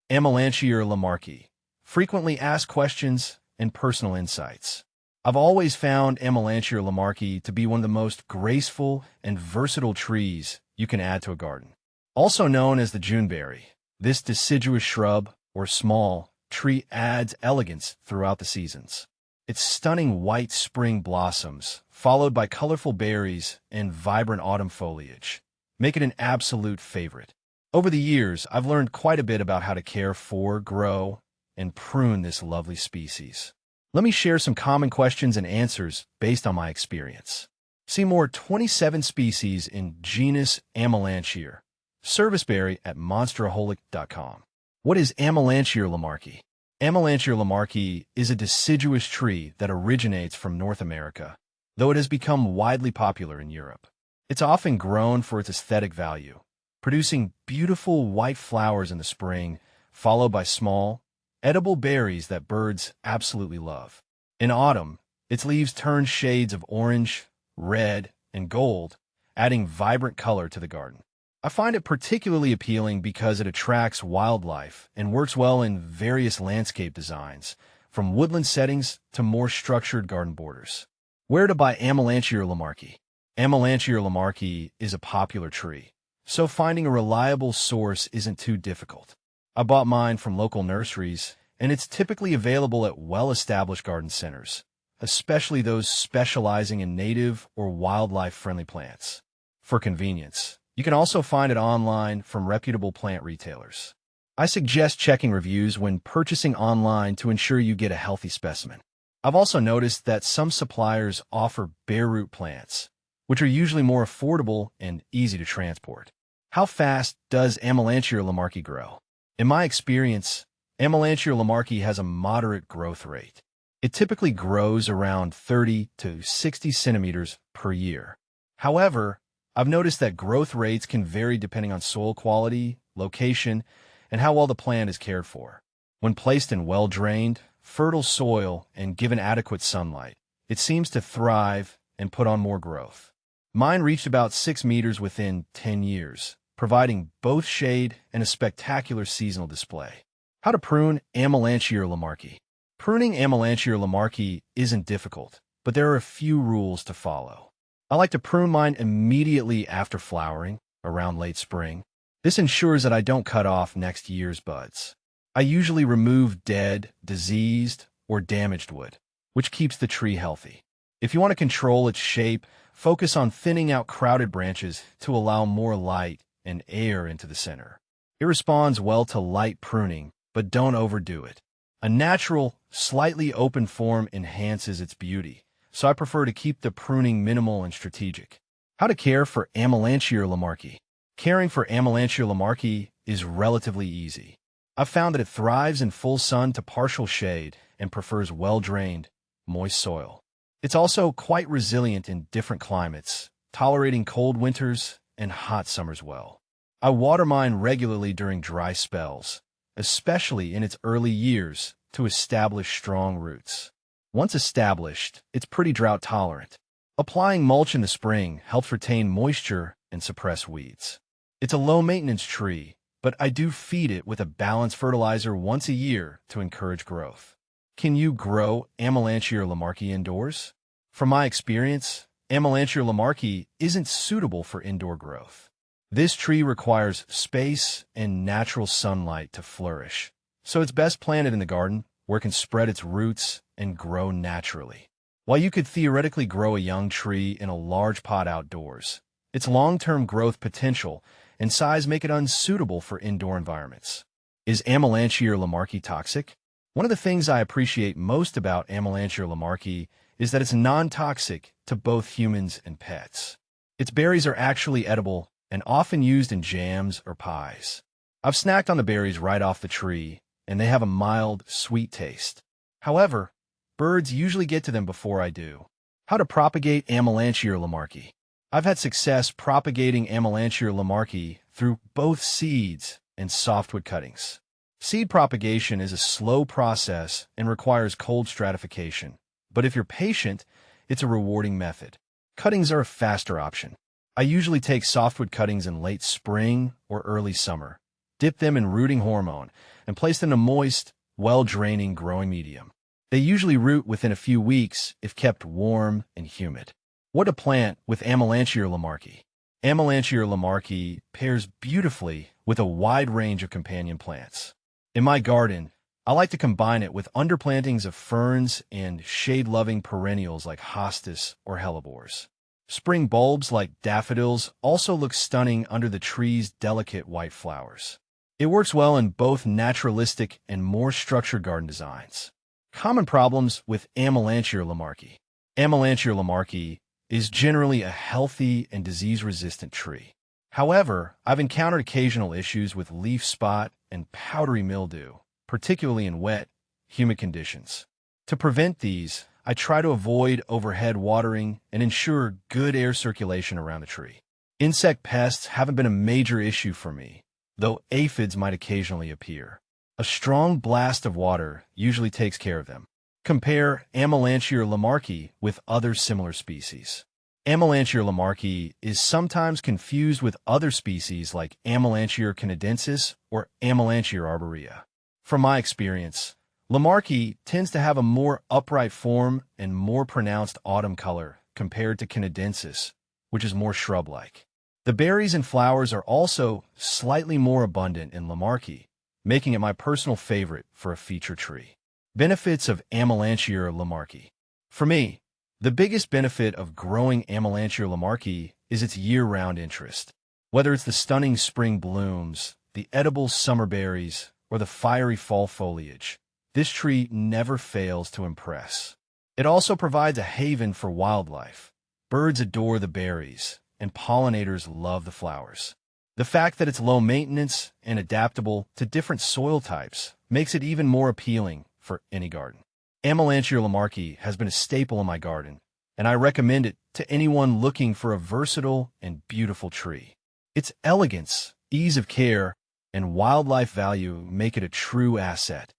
Amelanchier Lamarckii. Frequently asked questions and personal insights. I've always found Amelanchier Lamarckii to be one of the most graceful and versatile trees you can add to a garden. Also known as the Juneberry, this deciduous shrub, or small tree, adds elegance throughout the seasons. Its stunning white spring blossoms, followed by colorful berries and vibrant autumn foliage, make it an absolute favorite. Over the years, I've learned quite a bit about how to care for, grow, and prune this lovely species. Let me share some common questions and answers based on my experience. See more 27 species in genus Amelanchier. Serviceberry at monsteraholic.com. What is Amelanchier Lamarckii? Amelanchier Lamarckii is a deciduous tree that originates from North America, though it has become widely popular in Europe. It's often grown for its aesthetic value, producing beautiful white flowers in the spring, followed by small, edible berries that birds absolutely love. In autumn, its leaves turn shades of orange, red, and gold, adding vibrant color to the garden. I find it particularly appealing because it attracts wildlife and works well in various landscape designs, from woodland settings to more structured garden borders. Where to buy Amelanchier Lamarckii? Amelanchier Lamarckii is a popular tree, so finding a reliable source isn't too difficult. I bought mine from local nurseries, and it's typically available at well-established garden centers, especially those specializing in native or wildlife-friendly plants. For convenience, you can also find it online from reputable plant retailers. I suggest checking reviews when purchasing online to ensure you get a healthy specimen. I've also noticed that some suppliers offer bare root plants, which are usually more affordable and easy to transport. How fast does Amelanchier Lamarckii grow? In my experience, Amelanchier Lamarckii has a moderate growth rate. It typically grows around 30 to 60 centimeters per year. However, I've noticed that growth rates can vary depending on soil quality, location, and how well the plant is cared for. When placed in well-drained, fertile soil and given adequate sunlight, it seems to thrive and put on more growth. Mine reached about 6 meters within 10 years, providing both shade and a spectacular seasonal display. How to prune Amelanchier Lamarckii. Pruning Amelanchier Lamarckii isn't difficult, but there are a few rules to follow. I like to prune mine immediately after flowering, around late spring. This ensures that I don't cut off next year's buds. I usually remove dead, diseased, or damaged wood, which keeps the tree healthy. If you want to control its shape, focus on thinning out crowded branches to allow more light and air into the center. It responds well to light pruning, but don't overdo it. A natural, slightly open form enhances its beauty, so I prefer to keep the pruning minimal and strategic. How to care for Amelanchier Lamarckii. Caring for Amelanchier Lamarckii is relatively easy. I've found that it thrives in full sun to partial shade and prefers well-drained, moist soil. It's also quite resilient in different climates, tolerating cold winters and hot summers well. I water mine regularly during dry spells, especially in its early years, to establish strong roots. Once established, it's pretty drought tolerant. Applying mulch in the spring helps retain moisture and suppress weeds. It's a low-maintenance tree, but I do feed it with a balanced fertilizer once a year to encourage growth. Can you grow Amelanchier Lamarckii indoors? From my experience, Amelanchier Lamarckii isn't suitable for indoor growth. This tree requires space and natural sunlight to flourish, so it's best planted in the garden where it can spread its roots and grow naturally. While you could theoretically grow a young tree in a large pot outdoors, its long-term growth potential and size make it unsuitable for indoor environments. Is Amelanchier Lamarckii toxic? One of the things I appreciate most about Amelanchier Lamarckii is that it's non-toxic to both humans and pets. Its berries are actually edible and often used in jams or pies. I've snacked on the berries right off the tree, and they have a mild, sweet taste. However, birds usually get to them before I do. How to propagate Amelanchier Lamarckii. I've had success propagating Amelanchier Lamarckii through both seeds and softwood cuttings. Seed propagation is a slow process and requires cold stratification, but if you're patient, it's a rewarding method. Cuttings are a faster option. I usually take softwood cuttings in late spring or early summer, Dip them in rooting hormone and place them in a moist, well-draining growing medium. They usually root within a few weeks if kept warm and humid. What to plant with Amelanchier Lamarckii? Amelanchier Lamarckii pairs beautifully with a wide range of companion plants. In my garden, I like to combine it with underplantings of ferns and shade-loving perennials like hostas or hellebores. Spring bulbs like daffodils also look stunning under the tree's delicate white flowers. It works well in both naturalistic and more structured garden designs. Common problems with Amelanchier Lamarckii. Amelanchier Lamarckii is generally a healthy and disease-resistant tree. However, I've encountered occasional issues with leaf spot and powdery mildew, particularly in wet, humid conditions. To prevent these, I try to avoid overhead watering and ensure good air circulation around the tree. Insect pests haven't been a major issue for me, though aphids might occasionally appear. A strong blast of water usually takes care of them. Compare Amelanchier Lamarckii with other similar species. Amelanchier Lamarckii is sometimes confused with other species like Amelanchier canadensis or Amelanchier arborea. From my experience, Lamarckii tends to have a more upright form and more pronounced autumn color compared to canadensis, which is more shrub-like. The berries and flowers are also slightly more abundant in Lamarckii, making it my personal favorite for a feature tree. Benefits of Amelanchier Lamarckii. For me, the biggest benefit of growing Amelanchier Lamarckii is its year-round interest. Whether it's the stunning spring blooms, the edible summer berries, or the fiery fall foliage, this tree never fails to impress. It also provides a haven for wildlife. Birds adore the berries, and pollinators love the flowers. The fact that it's low maintenance and adaptable to different soil types makes it even more appealing for any garden. Amelanchier Lamarckii has been a staple in my garden, and I recommend it to anyone looking for a versatile and beautiful tree. Its elegance, ease of care, and wildlife value make it a true asset.